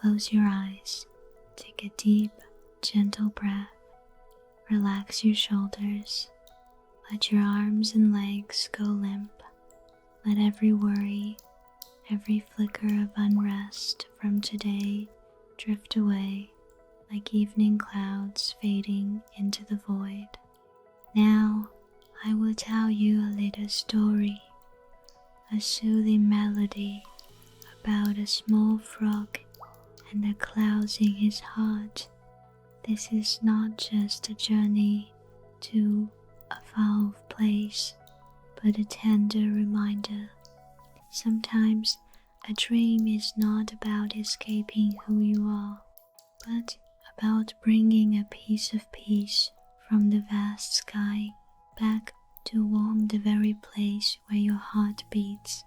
close your eyes, take a deep, gentle breath. Relax your shoulders. Let your arms and legs go limp. Let every worry, every flicker of unrest from today drift away like evening clouds fading into the void. Now I will tell you a little story, a soothing melody about a small frog and the clouds in his heart. This is not just a journey to a far off place, but a tender reminder. Sometimes a dream is not about escaping who you are, but about bringing a piece of peace from the vast sky back to warm the very place where your heart beats.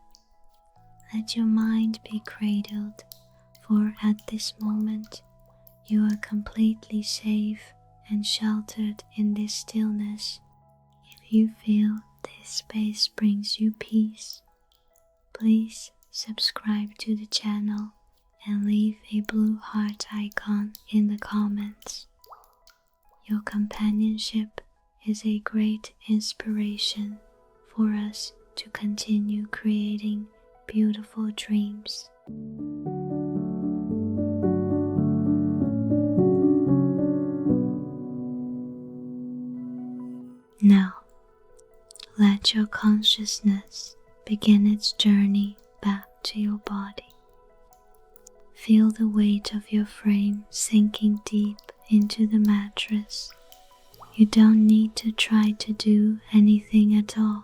Let your mind be cradled, for at this moment you are completely safe and sheltered in this stillness. If you feel this space brings you peace, please subscribe to the channel and leave a blue heart icon in the comments. Your companionship is a great inspiration for us to continue creating beautiful dreams. Now, let your consciousness begin its journey back to your body. Feel the weight of your frame sinking deep into the mattress. You don't need to try to do anything at all.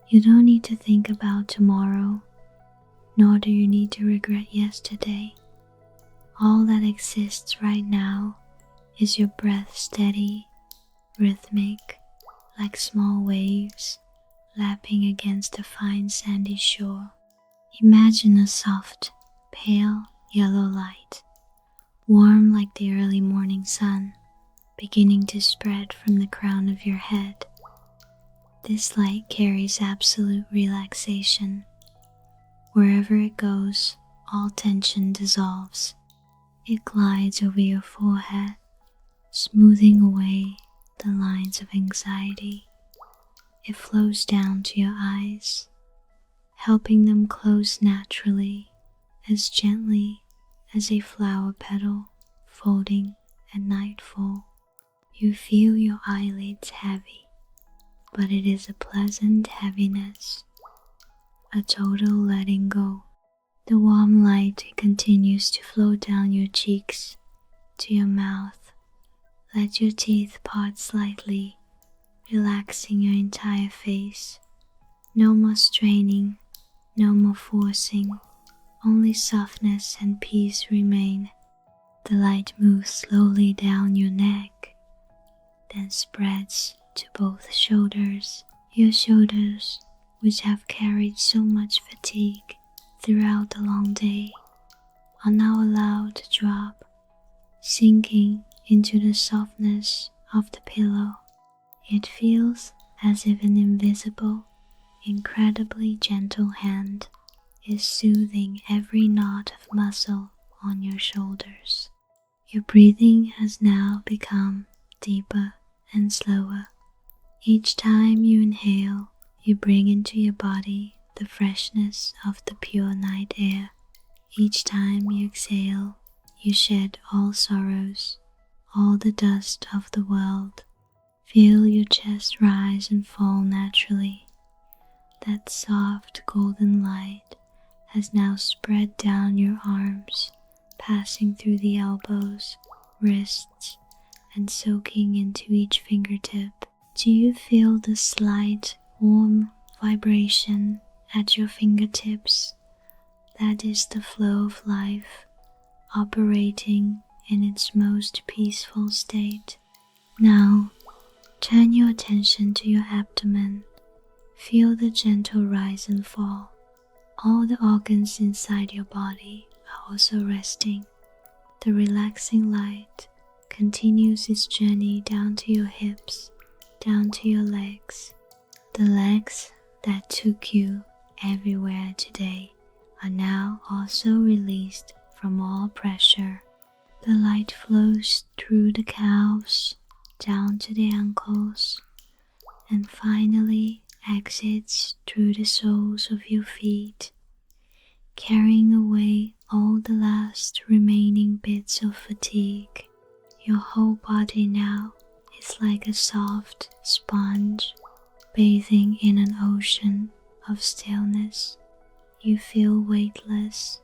You don't need to think about tomorrow, nor do you need to regret yesterday. All that exists right now is your breath, steady, rhythmic, like small waves lapping against a fine sandy shore. Imagine a soft, pale yellow light, warm like the early morning sun, beginning to spread from the crown of your head. This light carries absolute relaxation. Wherever it goes, all tension dissolves. It glides over your forehead, smoothing away the lines of anxiety. It flows down to your eyes, helping them close naturally, as gently as a flower petal folding at nightfall. You feel your eyelids heavy, but it is a pleasant heaviness, a total letting go. The warm light continues to flow down your cheeks to your mouth. Let your teeth part slightly, relaxing your entire face. No more straining, no more forcing, only softness and peace remain. The light moves slowly down your neck, then spreads to both shoulders. Your shoulders, which have carried so much fatigue throughout the long day, are now allowed to drop, sinking into the softness of the pillow. It feels as if an invisible, incredibly gentle hand is soothing every knot of muscle on your shoulders. Your breathing has now become deeper and slower. Each time you inhale, you bring into your body the freshness of the pure night air. Each time you exhale, you shed all sorrows, all the dust of the world. Feel your chest rise and fall naturally. That soft golden light has now spread down your arms, passing through the elbows, wrists, and soaking into each fingertip. Do you feel the slight, warm vibration at your fingertips? That is the flow of life, operating in its most peaceful state. Now, turn your attention to your abdomen. Feel the gentle rise and fall. All the organs inside your body are also resting. The relaxing light continues its journey down to your hips, down to your legs. The legs that took you everywhere today are now also released from all pressure. The light flows through the calves, down to the ankles, and finally exits through the soles of your feet, carrying away all the last remaining bits of fatigue. Your whole body now is like a soft sponge bathing in an ocean of stillness. You feel weightless,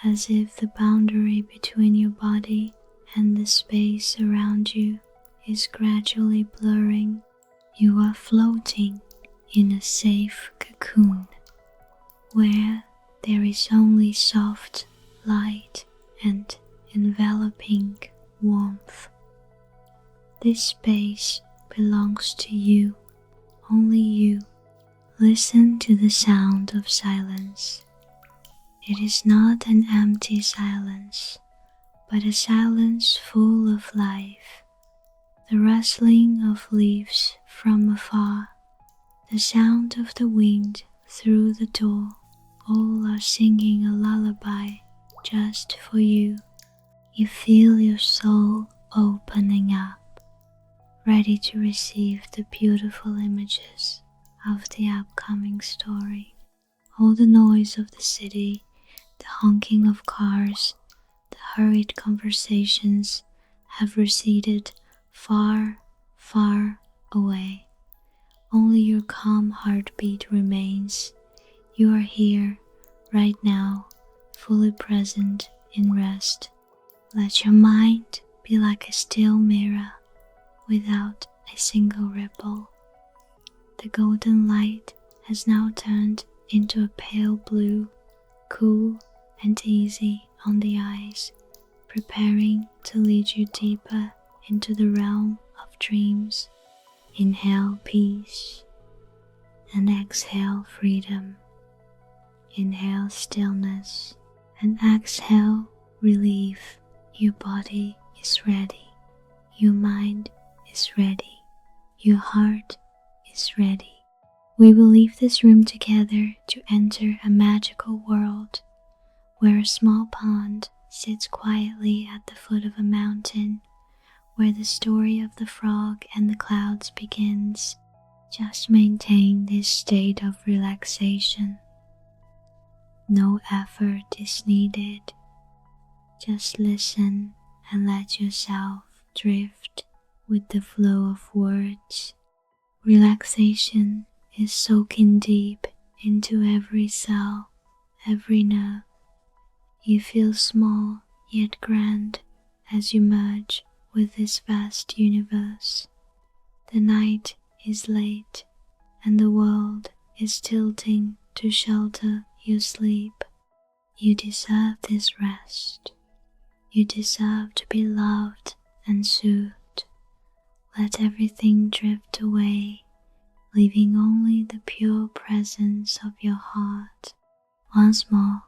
as if the boundary between your body and the space around you is gradually blurring. You are floating in a safe cocoon, where there is only soft light and enveloping warmth. This space belongs to you, only you. Listen to the sound of silence. It is not an empty silence, but a silence full of life. The rustling of leaves from afar, the sound of the wind through the door, all are singing a lullaby just for you. You feel your soul opening up, ready to receive the beautiful images of the upcoming story. All the noise of the city, the honking of cars, the hurried conversations have receded far, far away. Only your calm heartbeat remains. You are here, right now, fully present in rest. Let your mind be like a still mirror, without a single ripple. The golden light has now turned into a pale blue, cool and easy on the eyes, preparing to lead you deeper into the realm of dreams. Inhale peace and exhale freedom. Inhale stillness and exhale relief. Your body is ready. Your mind is ready. Your heart is ready. We will leave this room together to enter a magical world where a small pond sits quietly at the foot of a mountain, where the story of the frog and the clouds begins. Just maintain this state of relaxation. No effort is needed. Just listen and let yourself drift with the flow of words. Relaxation is soaking deep into every cell, every nerve. You feel small yet grand as you merge with this vast universe. The night is late and the world is tilting to shelter your sleep. You deserve this rest. You deserve to be loved and soothed. Let everything drift away, leaving only the pure presence of your heart. Once more,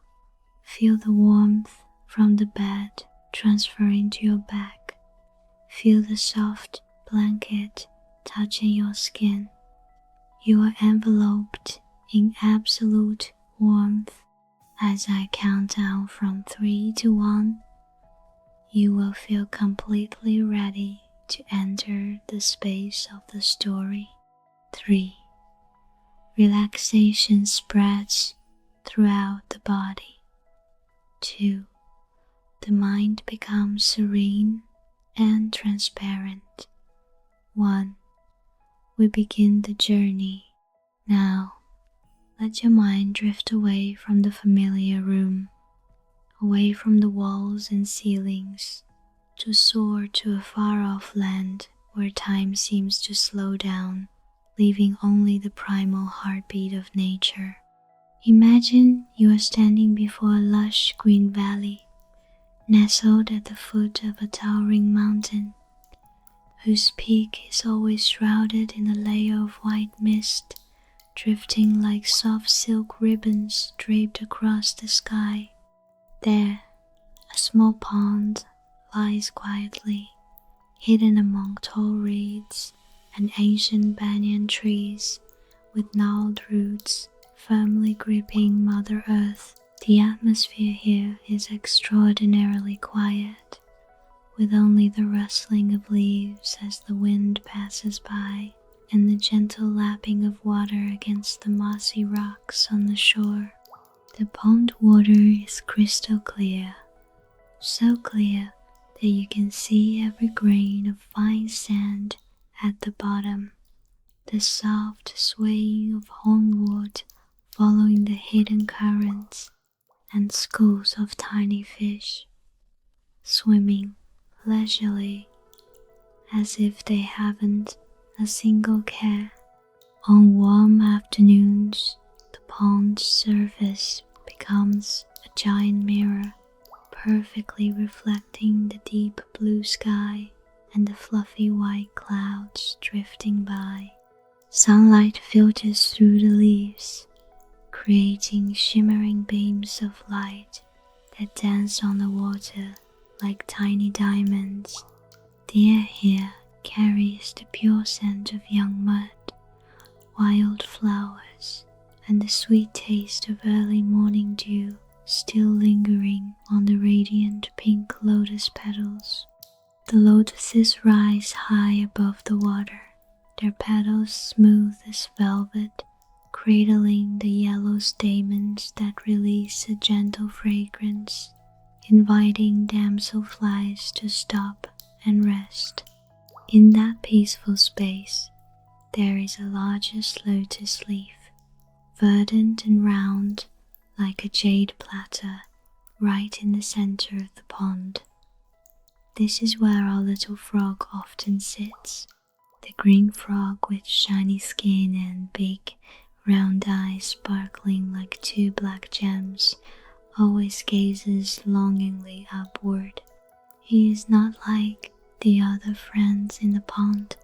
feel the warmth from the bed transferring to your back. Feel the soft blanket touching your skin. You are enveloped in absolute warmth. As I count down from 3 to 1, you will feel completely ready to enter the space of the story. 3. Relaxation spreads throughout the body. 2. The mind becomes serene and transparent. 1. We begin the journey. Now, let your mind drift away from the familiar room, away from the walls and ceilings, to soar to a far-off land where time seems to slow down, leaving only the primal heartbeat of nature. Imagine you are standing before a lush green valley, nestled at the foot of a towering mountain, whose peak is always shrouded in a layer of white mist, drifting like soft silk ribbons draped across the sky. There, a small pond lies quietly, hidden among tall reeds and ancient banyan trees, with gnarled roots firmly gripping Mother Earth. The atmosphere here is extraordinarily quiet, with only the rustling of leaves as the wind passes by and the gentle lapping of water against the mossy rocks on the shore. The pond water is crystal clear, so clear that you can see every grain of fine sand at the bottom, the soft swaying of hornwood following the hidden currents, and schools of tiny fish swimming leisurely as if they haven't a single care. On warm afternoons, the pond's surface becomes a giant mirror, perfectly reflecting the deep blue sky and the fluffy white clouds drifting by. Sunlight filters through the leaves, creating shimmering beams of light that dance on the water like tiny diamonds. The air here carries the pure scent of young mud, wild flowers, and the sweet taste of early morning dew still lingering on the radiant pink lotus petals. The lotuses rise high above the water, their petals smooth as velvet, cradling the yellow stamens that release a gentle fragrance, inviting damselflies to stop and rest. In that peaceful space, there is a largest lotus leaf, verdant and round like a jade platter, right in the center of the pond. This is where our little frog often sits. The green frog with shiny skin and big, round eyes sparkling like two black gems always gazes longingly upward. He is not like the other friends in the pond,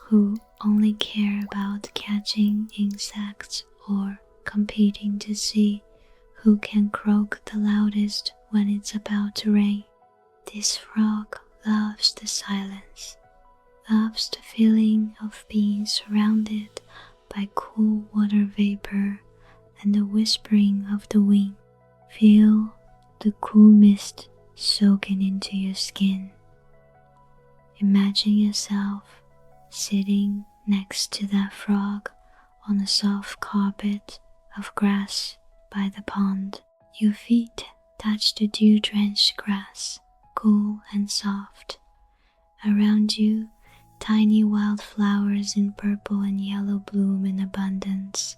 who only care about catching insects or competing to see who can croak the loudest when it's about to rain. This frog loves the silence, loves the feeling of being surrounded by cool water vapor and the whispering of the wind. Feel the cool mist soaking into your skin. Imagine yourself sitting next to that frog on a soft carpet of grass by the pond. Your feet touch the dew-drenched grass, cool and soft. Around you, tiny wildflowers in purple and yellow bloom in abundance,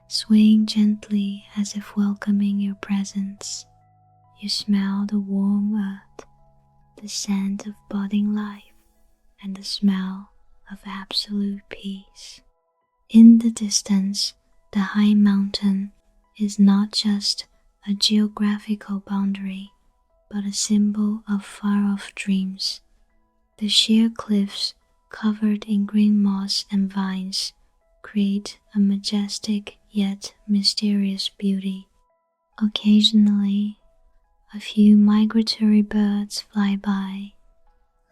swaying gently as if welcoming your presence. You smell the warm earth, the scent of budding life, and the smell of absolute peace. In the distance, the high mountain is not just a geographical boundary, but a symbol of far-off dreams. The sheer cliffs, covered in green moss and vines, create a majestic yet mysterious beauty. Occasionally, a few migratory birds fly by,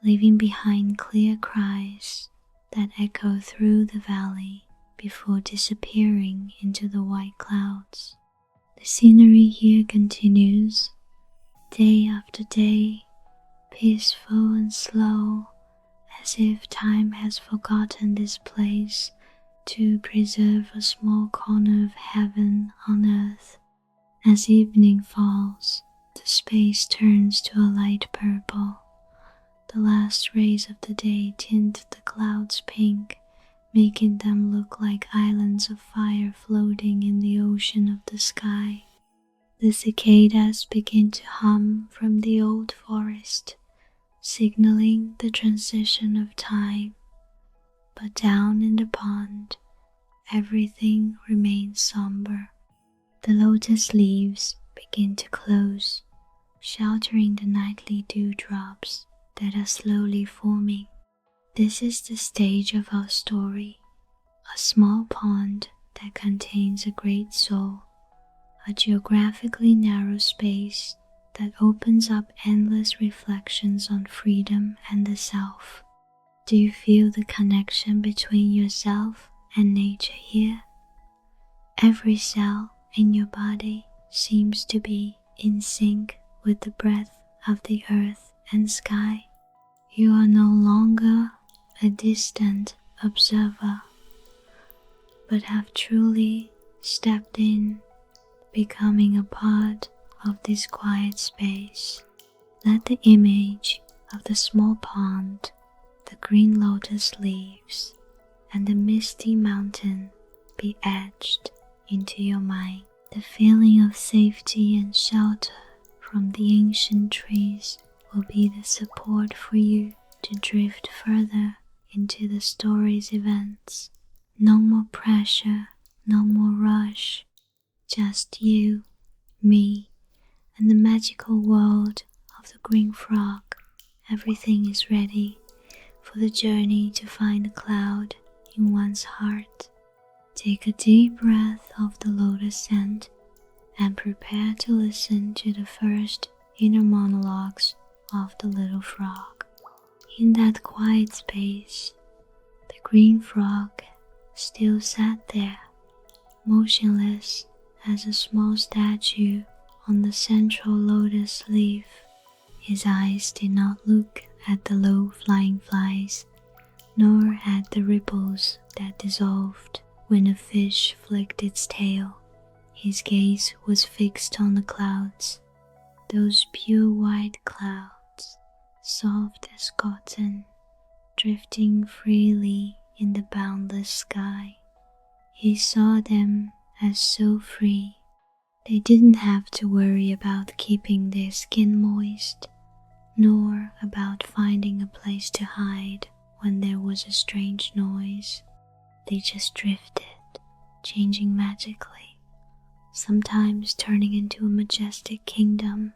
leaving behind clear cries that echo through the valley before disappearing into the white clouds. The scenery here continues, day after day, peaceful and slow, as if time has forgotten this place to preserve a small corner of heaven on earth. As evening falls, the space turns to a light purple. The last rays of the day tint the clouds pink, making them look like islands of fire floating in the ocean of the sky. The cicadas begin to hum from the old forest, signaling the transition of time. But down in the pond, everything remains somber. The lotus leaves begin to close, sheltering the nightly dewdrops that are slowly forming. This is the stage of our story, a small pond that contains a great soul, a geographically narrow space that opens up endless reflections on freedom and the self. Do you feel the connection between yourself and nature here? Every cell in your body seems to be in sync with the breath of the earth and sky. You are no longer a distant observer, but have truly stepped in, becoming a part of this quiet space. Let the image of the small pond, the green lotus leaves, and the misty mountain be etched into your mind. The feeling of safety and shelter from the ancient trees will be the support for you to drift further into the story's events. No more pressure, no more rush, just you, me, and the magical world of the green frog. Everything is ready for the journey to find a cloud in one's heart. Take a deep breath of the lotus scent and prepare to listen to the first inner monologues of the little frog. In that quiet space, the green frog still sat there, motionless as a small statue on the central lotus leaf. His eyes did not look at the low-flying flies, nor at the ripples that dissolved when a fish flicked its tail. His gaze was fixed on the clouds, those pure white clouds, soft as cotton, drifting freely in the boundless sky. He saw them as so free. They didn't have to worry about keeping their skin moist, nor about finding a place to hide when there was a strange noise. They just drifted, changing magically, sometimes turning into a majestic kingdom,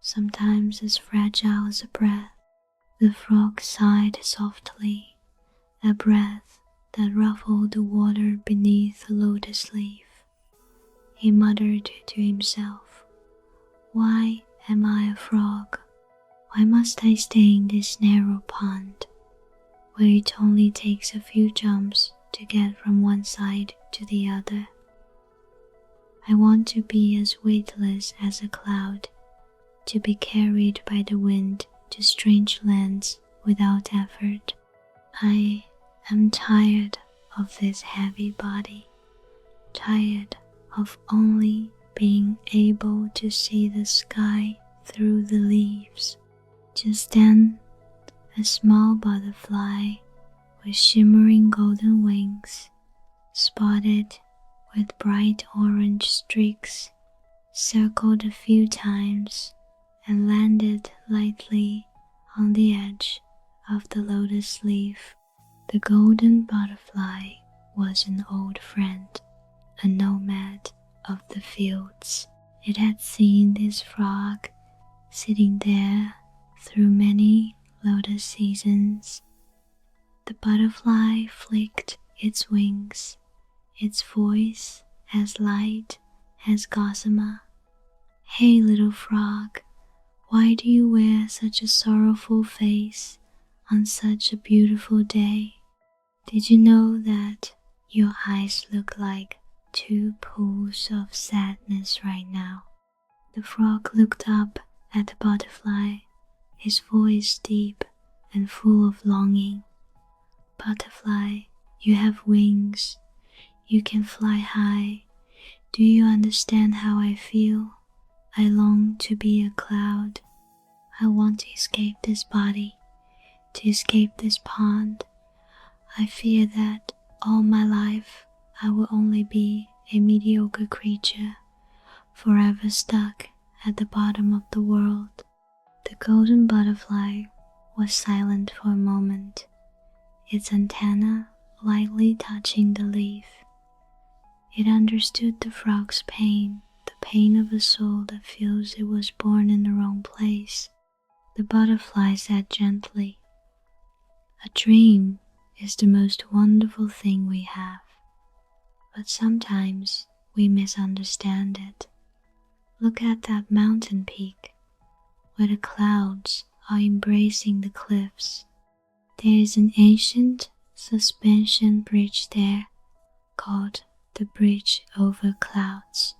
sometimes as fragile as a breath. The frog sighed softly, a breath that ruffled the water beneath the lotus leaf. He muttered to himself, "Why am I a frog? Why must I stay in this narrow pond, where it only takes a few jumps to get from one side to the other? I want to be as weightless as a cloud, to be carried by the wind to strange lands without effort. I am tired of this heavy body, tired of only being able to see the sky through the leaves." Just then, a small butterfly with shimmering golden wings, spotted with bright orange streaks, circled a few times and landed lightly on the edge of the lotus leaf. The golden butterfly was an old friend, a nomad of the fields. It had seen this frog sitting there through many lotus seasons. The butterfly flicked its wings, its voice as light as gossamer. "Hey, little frog, why do you wear such a sorrowful face on such a beautiful day? Did you know that your eyes look like two pools of sadness right now?" The frog looked up at the butterfly, his voice deep and full of longing. "Butterfly, you have wings. You can fly high. Do you understand how I feel? I long to be a cloud. I want to escape this body, to escape this pond. I fear that all my life I will only be a mediocre creature, forever stuck at the bottom of the world." The golden butterfly was silent for a moment, its antenna lightly touching the leaf. It understood the frog's pain, the pain of a soul that feels it was born in the wrong place. The butterfly said gently, "A dream is the most wonderful thing we have, but sometimes we misunderstand it. Look at that mountain peak, where the clouds are embracing the cliffs. There is an ancient suspension bridge there called the Bridge over Clouds.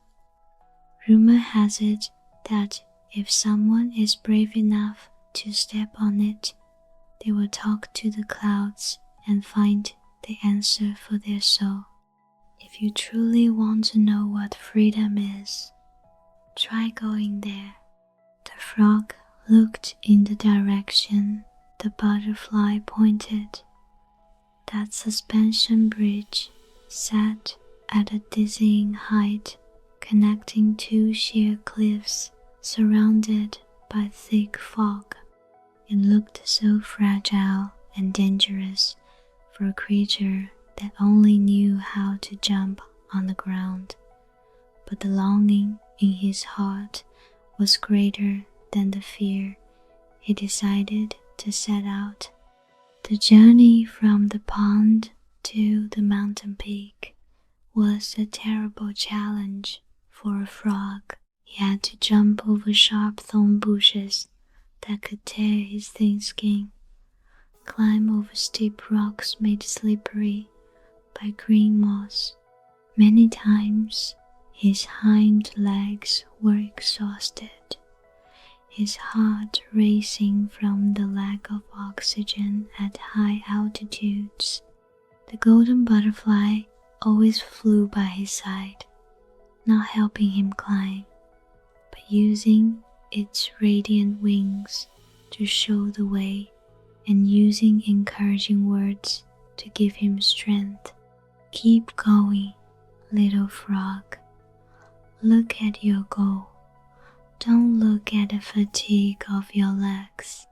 Rumor has it that if someone is brave enough to step on it, they will talk to the clouds and find the answer for their soul. If you truly want to know what freedom is, try going there. The frog looked in the direction the butterfly pointed. That suspension bridge sat at a dizzying height, connecting two sheer cliffs surrounded by thick fog. It looked so fragile and dangerous for a creature that only knew how to jump on the ground, but the longing in his heart was greater than the fear. He decided to set out. The journey from the pond to the mountain peak was a terrible challenge for a frog. He had to jump over sharp thorn bushes that could tear his thin skin, climb over steep rocks made slippery by green moss. Many times his hind legs were exhausted, his heart racing from the lack of oxygen at high altitudes. The golden butterfly always flew by his side, not helping him climb, but using its radiant wings to show the way and using encouraging words to give him strength. Keep going, little frog. Look at your goal. Don't look at the fatigue of your legs,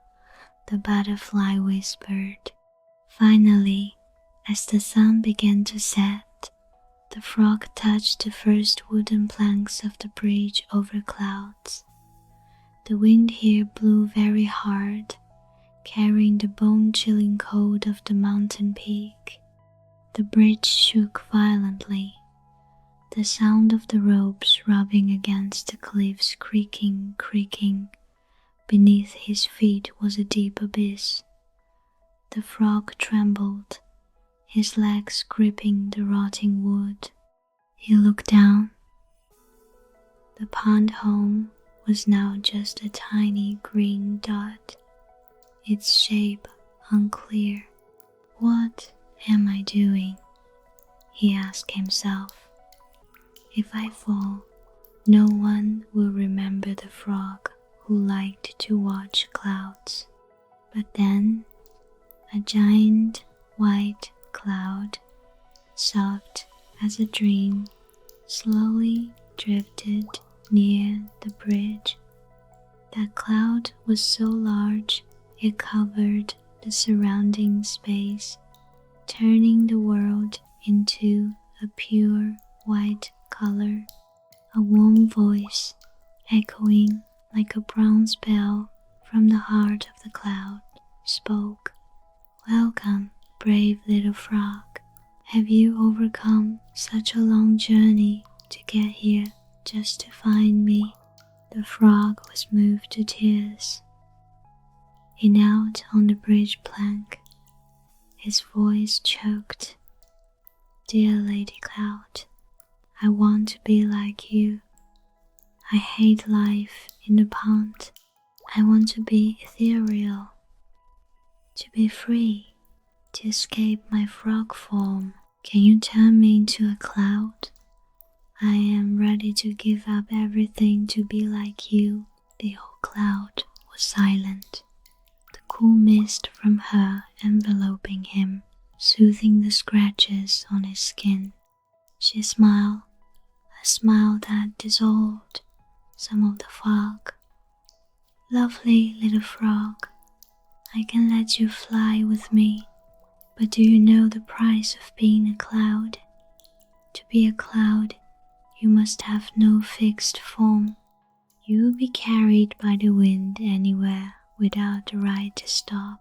the butterfly whispered. Finally, as the sun began to set, the frog touched the first wooden planks of the bridge over clouds. The wind here blew very hard, carrying the bone-chilling cold of the mountain peak. The bridge shook violently, the sound of the ropes rubbing against the cliffs creaking. Beneath his feet was a deep abyss. The frog trembled, his legs gripping the rotting wood. He looked down. The pond home was now just a tiny green dot, its shape unclear. What am I doing? He asked himself. If I fall, no one will remember the frog who liked to watch clouds. But then, a giant white cloud, soft as a dream, slowly drifted near the bridge. That cloud was so large it covered the surrounding space, turning the world into a pure white color. A warm voice, echoing like a bronze bell from the heart of the cloud, spoke. Welcome, brave little frog. Have you overcome such a long journey to get here just to find me? The frog was moved to tears. He knelt on the bridge plank, his voice choked. Dear Lady Cloud, I want to be like you. I hate life in the pond. I want to be ethereal, to be free, to escape my frog form. Can you turn me into a cloud? I am ready to give up everything to be like you. The old cloud was silent, the cool mist from her enveloping him, soothing the scratches on his skin. She smiled, a smile that dissolved some of the fog. Lovely little frog, I can let you fly with me, but do you know the price of being a cloud? To be a cloud, you must have no fixed form. You will be carried by the wind anywhere without the right to stop.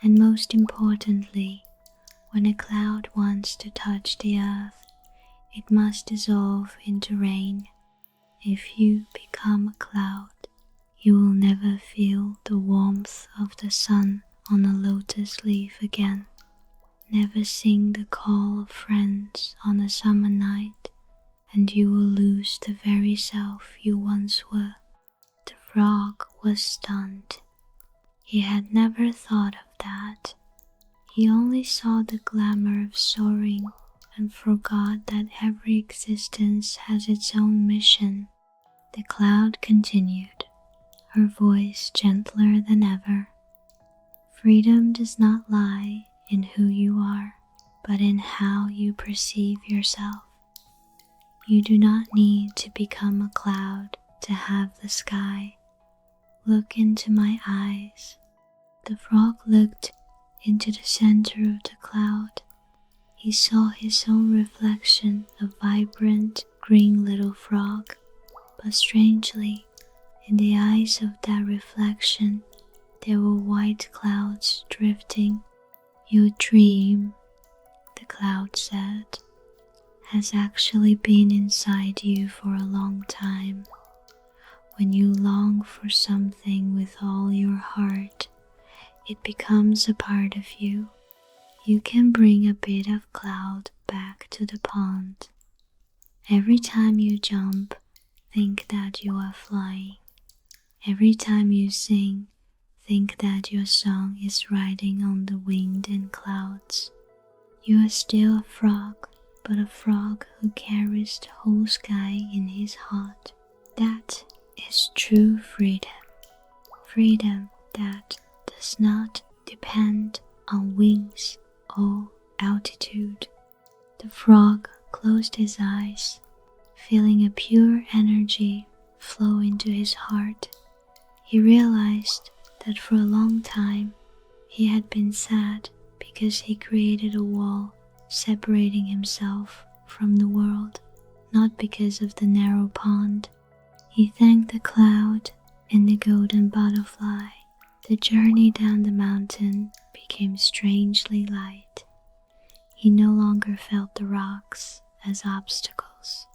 And most importantly, when a cloud wants to touch the earth, it must dissolve into rain. If you become a cloud, you will never feel the warmth of the sun on a lotus leaf again, never sing the call of friends on a summer night, and you will lose the very self you once were. The frog was stunned. He had never thought of that. He only saw the glamour of soaring and forgot that every existence has its own mission. The cloud continued, her voice gentler than ever. Freedom does not lie in who you are, but in how you perceive yourself. You do not need to become a cloud to have the sky. Look into my eyes. The frog looked into the center of the cloud. He saw his own reflection, a vibrant green little frog, but strangely, in the eyes of that reflection, there were white clouds drifting. Your dream, the cloud said, has actually been inside you for a long time. When you long for something with all your heart, it becomes a part of you. You can bring a bit of cloud back to the pond. Every time you jump, think that you are flying. Every time you sing, think that your song is riding on the wind and clouds. You are still a frog, but a frog who carries the whole sky in his heart. That is true freedom. Freedom that does not depend on wings or altitude. The frog closed his eyes, feeling a pure energy flow into his heart. He realized that for a long time he had been sad because he created a wall separating himself from the world, not because of the narrow pond. He thanked the cloud and the golden butterfly. The journey down the mountain became strangely light. He no longer felt the rocks as obstacles,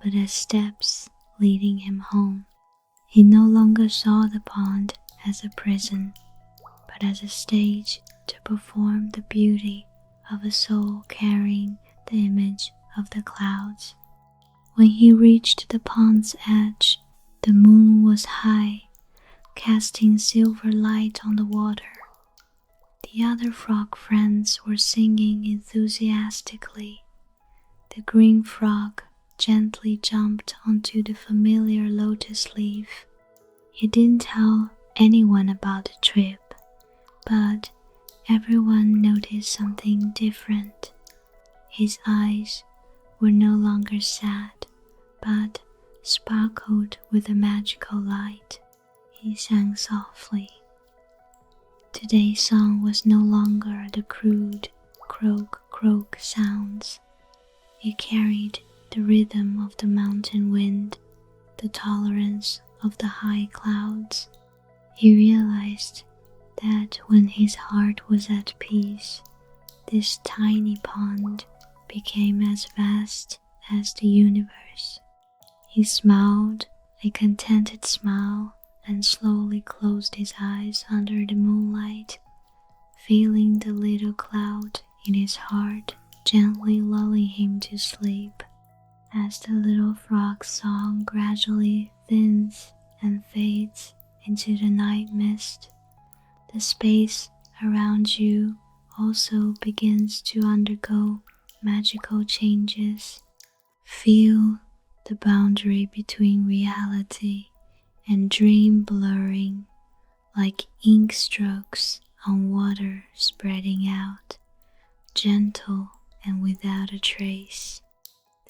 but as steps leading him home. He no longer saw the pond as a prison, but as a stage to perform the beauty of a soul carrying the image of the clouds. When he reached the pond's edge, the moon was high, casting silver light on the water. The other frog friends were singing enthusiastically. The green frog gently jumped onto the familiar lotus leaf. He didn't tell anyone about the trip, but everyone noticed something different. His eyes were no longer sad, but sparkled with a magical light. He sang softly. Today's song was no longer the crude croak sounds. It carried the rhythm of the mountain wind, the tolerance of the high clouds. He realized that when his heart was at peace, this tiny pond became as vast as the universe. He smiled a contented smile and slowly closed his eyes under the moonlight, feeling the little cloud in his heart gently lulling him to sleep. As the little frog's song gradually thins and fades into the night mist, the space around you also begins to undergo magical changes. Feel the boundary between reality and dream blurring like ink strokes on water spreading out, gentle and without a trace.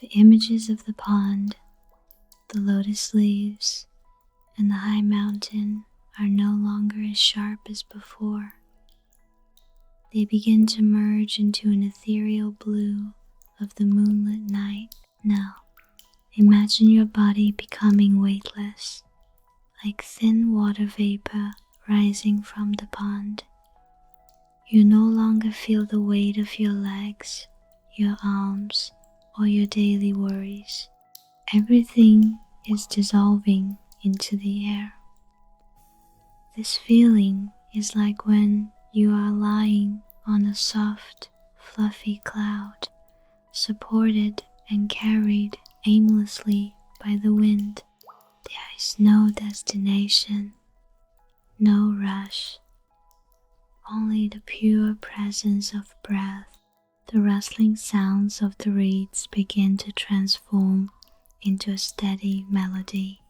The images of the pond, the lotus leaves, and the high mountain are no longer as sharp as before. They begin to merge into an ethereal blue of the moonlit night. Now, imagine your body becoming weightless, like thin water vapor rising from the pond. You no longer feel the weight of your legs, your arms, or your daily worries. Everything is dissolving into the air. This feeling is like when you are lying on a soft, fluffy cloud, supported and carried aimlessly by the wind. There is no destination, no rush, only the pure presence of breath. The rustling sounds of the reeds begin to transform into a steady melody,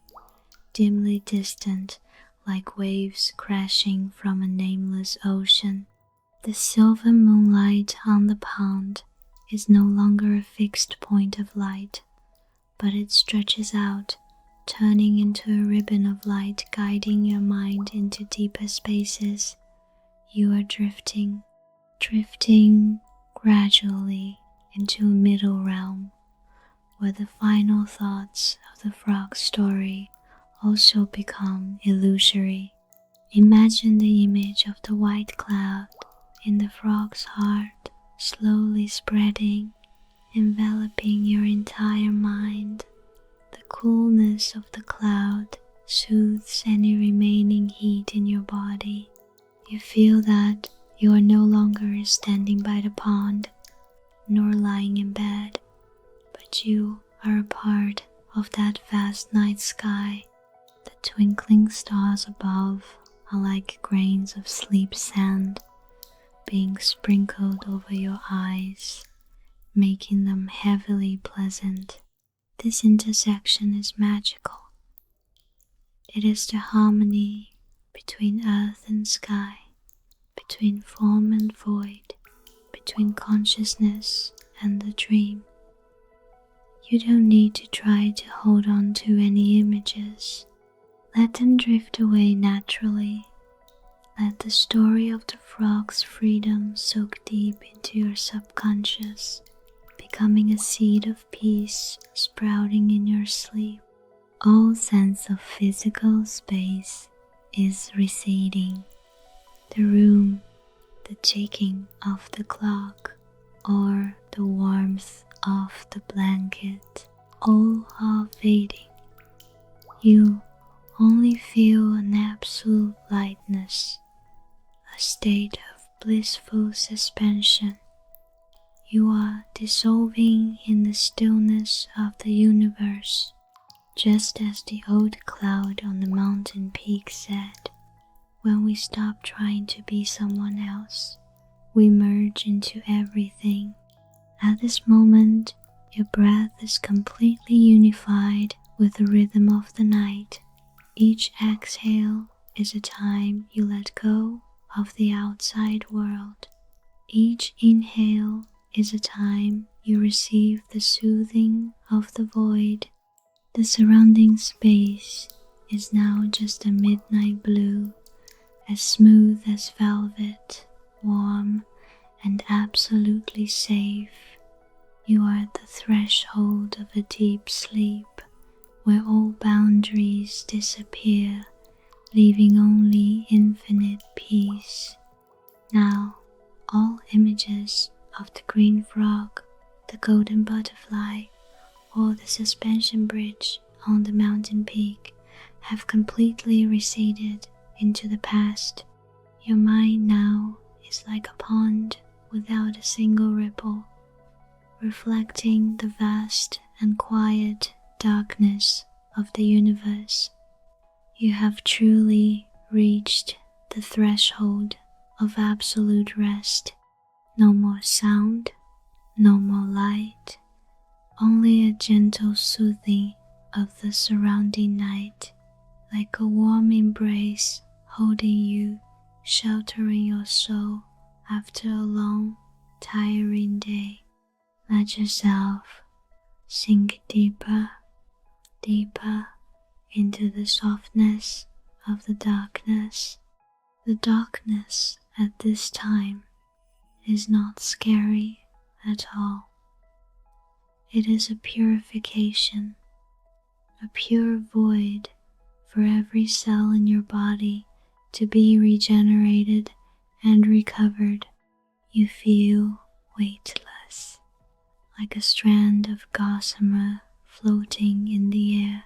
dimly distant like waves crashing from a nameless ocean. The silver moonlight on the pond is no longer a fixed point of light, but it stretches out, turning into a ribbon of light, guiding your mind into deeper spaces. You are drifting gradually into a middle realm, where the final thoughts of the frog's story also become illusory. Imagine the image of the white cloud in the frog's heart, slowly spreading, enveloping your entire mind. The coolness of the cloud soothes any remaining heat in your body. You feel that you are no longer standing by the pond, nor lying in bed, but you are a part of that vast night sky. The twinkling stars above are like grains of sleep sand being sprinkled over your eyes, making them heavily pleasant. This intersection is magical. It is the harmony between earth and sky, between form and void, between consciousness and the dream. You don't need to try to hold on to any images. Let them drift away naturally. Let the story of the frog's freedom soak deep into your subconscious, becoming a seed of peace sprouting in your sleep. All sense of physical space is receding. The room, the ticking of the clock, or the warmth of the blanket, all are fading. You only feel an absolute lightness, a state of blissful suspension. You are dissolving in the stillness of the universe, just as the old cloud on the mountain peak said, when we stop trying to be someone else, we merge into everything. At this moment, your breath is completely unified with the rhythm of the night. Each exhale is a time you let go of the outside world. Each inhale is a time you receive the soothing of the void. The surrounding space is now just a midnight blue, as smooth as velvet, warm, and absolutely safe. You are at the threshold of a deep sleep, where all boundaries disappear, leaving only infinite peace. Now, all images of the green frog, the golden butterfly, or the suspension bridge on the mountain peak have completely receded into the past. Your mind now is like a pond without a single ripple, reflecting the vast and quiet darkness of the universe. You have truly reached the threshold of absolute rest. No more sound, no more light, only a gentle soothing of the surrounding night, like a warm embrace holding you, sheltering your soul after a long, tiring day. Let yourself sink deeper, deeper into the softness of the darkness. The darkness at this time is not scary at all. It is a purification, a pure void for every cell in your body to be regenerated and recovered. You feel weightless, like a strand of gossamer floating in the air.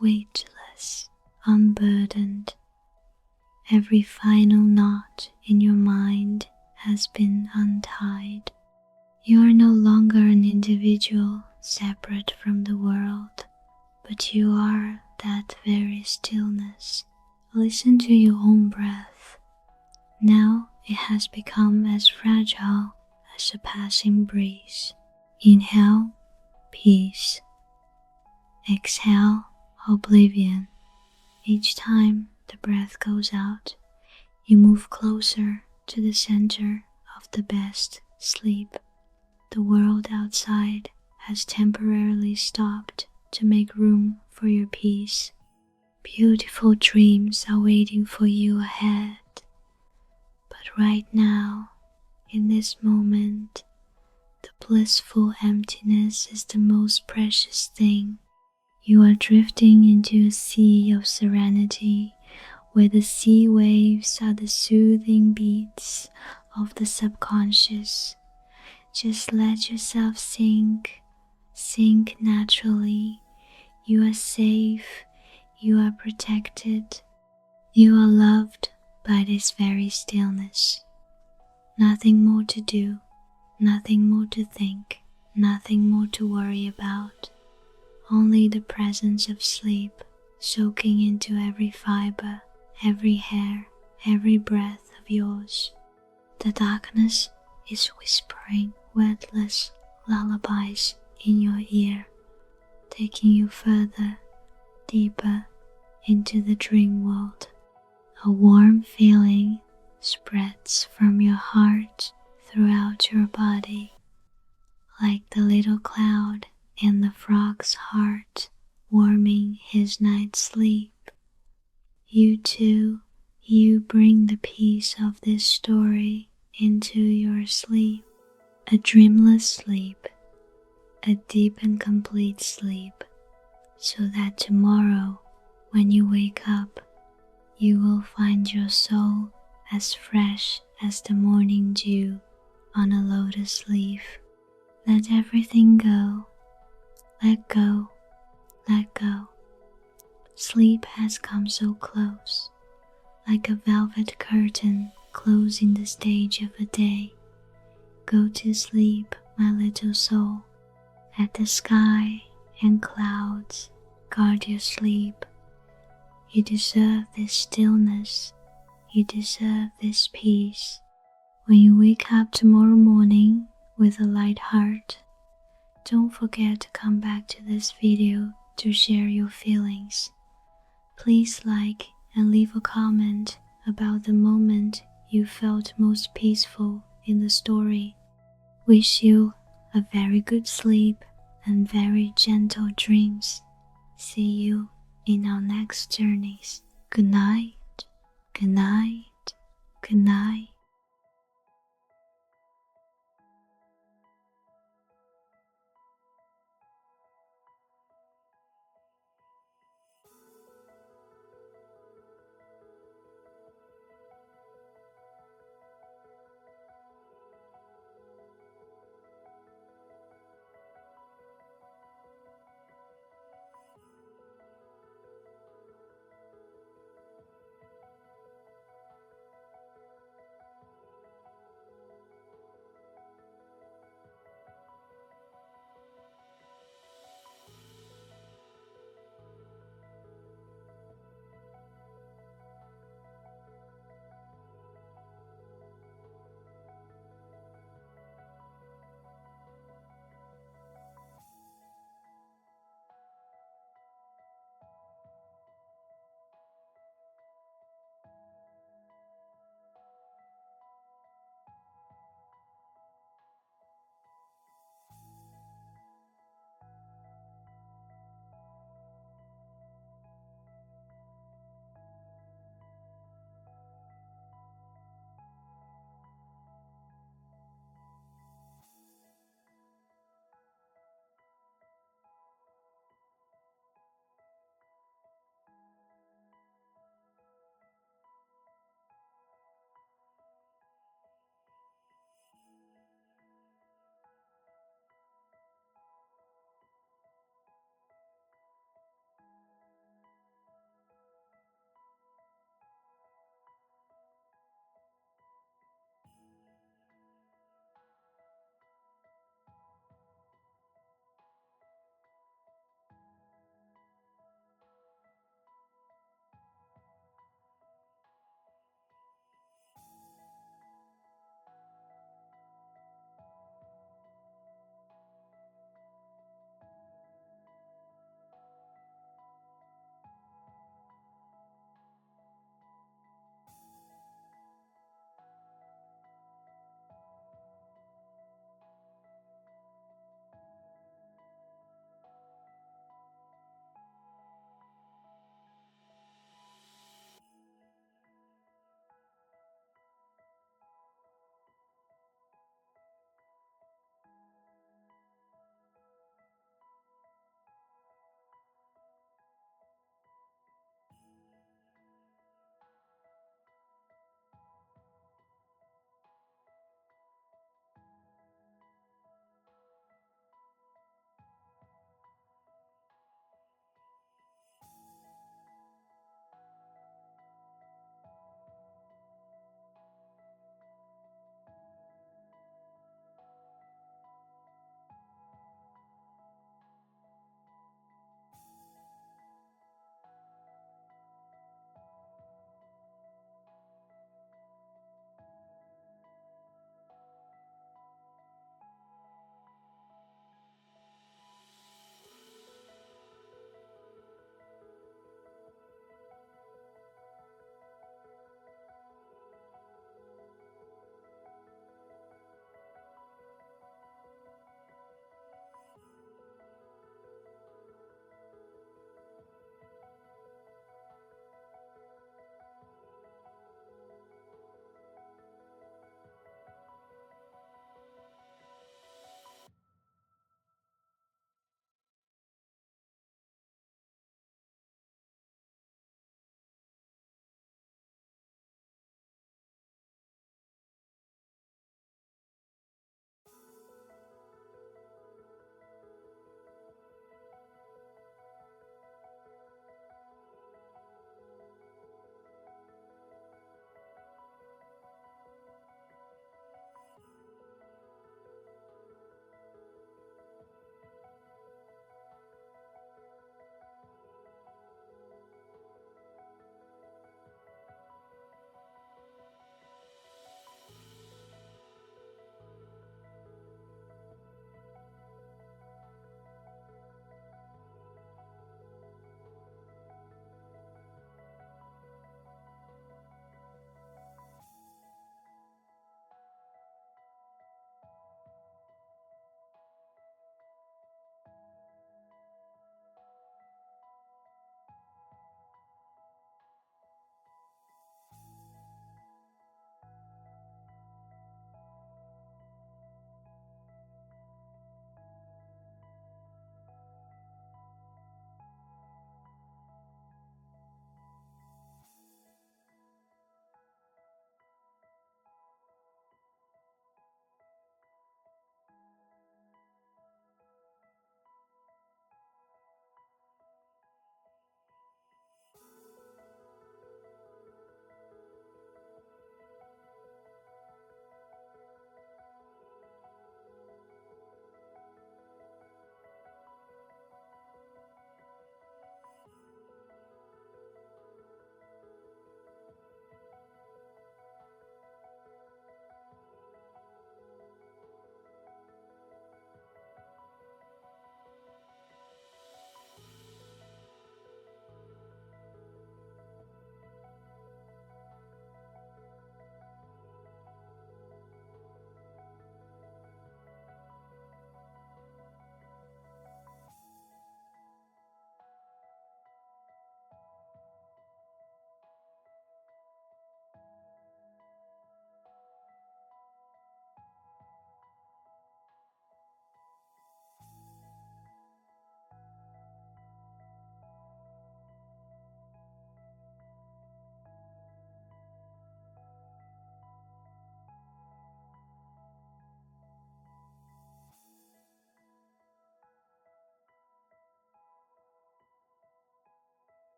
Weightless, unburdened. Every final knot in your mind has been untied. You are no longer an individual separate from the world, but you are that very stillness. Listen to your own breath. Now it has become as fragile as a passing breeze. Inhale, peace. Exhale, oblivion. Each time the breath goes out, you move closer to the center of the best sleep. The world outside has temporarily stopped to make room for your peace. Beautiful dreams are waiting for you ahead. But right now, in this moment, the blissful emptiness is the most precious thing. You are drifting into a sea of serenity, where the sea waves are the soothing beats of the subconscious. Just let yourself sink naturally. You are safe, you are protected, you are loved by this very stillness. Nothing more to do, nothing more to think, nothing more to worry about. Only the presence of sleep soaking into every fiber, every hair, every breath of yours. The darkness is whispering wordless lullabies in your ear, taking you further, deeper into the dream world. A warm feeling spreads from your heart throughout your body, like the little cloud in the frog's heart warming his night's sleep. You too, you bring the peace of this story into your sleep, a dreamless sleep, a deep and complete sleep, so that tomorrow, when you wake up, you will find your soul as fresh as the morning dew on a lotus leaf. Let everything go. Let go. Let go. Sleep has come so close, like a velvet curtain closing the stage of a day. Go to sleep, my little soul. Let the sky and clouds guard your sleep. You deserve this stillness. You deserve this peace. When you wake up tomorrow morning with a light heart, don't forget to come back to this video to share your feelings. Please like and leave a comment about the moment you felt most peaceful in the story. Wish you a very good sleep and very gentle dreams. See you in our next journeys. Good night, good night, good night.